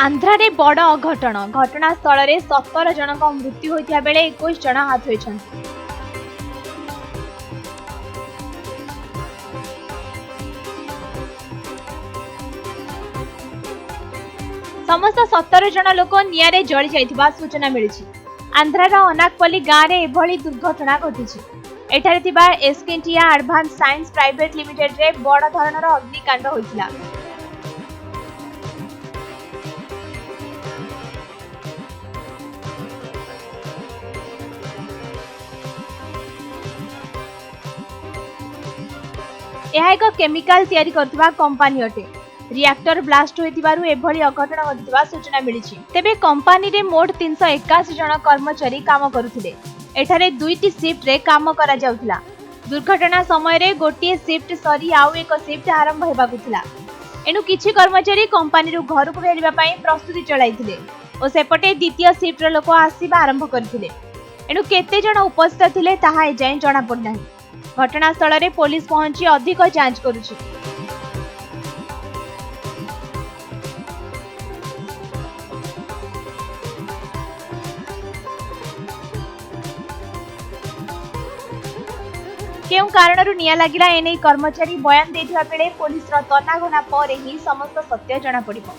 आंध्रारे बड़ अघटन घटनास्थल में 17 जनक मृत्यु होता बेले 21 जन आहत होइछन्ति। समस्त 17 जन लोक निआरे जली जाइथिबा सूचना मिली। आंध्रार अनाकपल्ली गाँव में एभली दुर्घटना घटी। एठारे थिबा एसकेटिया एडवांस साइंस प्राइवेट लिमिटेड रे बड़ धरणर अग्निकांड होइथिला। यह एक केमिकल तैयारी करथिबा कंपनी अटे। रिएक्टर ब्लास्ट होइतिबारु एभली अघटन घटिथिबा सूचना मिली। तेबे कंपनी रे मोट 381 जन कर्मचारी काम करुथिले। एठारे दुईटी शिफ्ट रे काम करा जाउथिला। दुर्घटना समय रे गोटिए शिफ्ट सरी आउ एक शिफ्ट आरंभ हेबाकु थिला। एनु किछि कर्मचारी कंपनी रु घर को फेरिबा पई प्रस्तुति चलाइथिले ओ सेपटे द्वितीय शिफ्ट रे लोक आसीबा आरंभ करथिले। एनु केते जन उपस्थित थिले ताहा एजाय जणा पड़ नाही। घटनास्थल में पुलिस पहुंची अधिक जांच करुछि। केउ कारणरू निया लागिला एने कर्मचारी बयान देथिबा बेले पुलिस रो तनाघना पर ही समस्त सत्य जणा पड़िबो।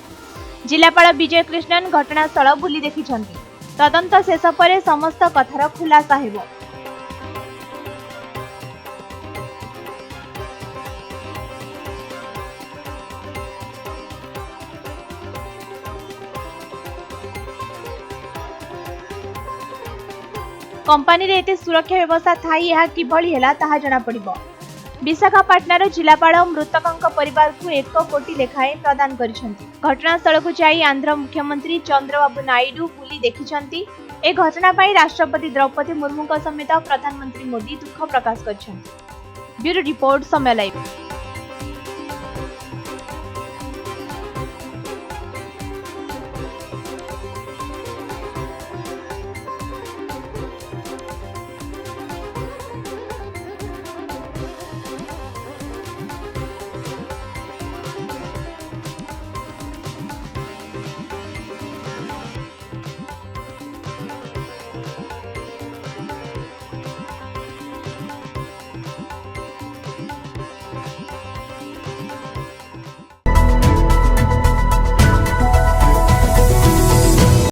जिलापाल विजय कृष्णन घटनास्थल बुली देखिछन्ति। तदंत शेष पर समस्त कथार खुलासा हेबो। कंपनी रे एते सुरक्षा व्यवस्था थाई यह किभली हैला ताहा जणा पड़िबो। विशाखापट्टनर जिलापाल मृतकंक परिवार को 1 कोटी लेखाएं प्रदान करिसंती। घटनास्थल को जाई आंध्र मुख्यमंत्री चंद्रबाबू नायडू बुली देखिसंती। ए घटना पाई राष्ट्रपति द्रौपदी मुर्मू समेत प्रधानमंत्री मोदी दुख प्रकाश करिसंती। ब्यूरो रिपोर्ट समय लाइव।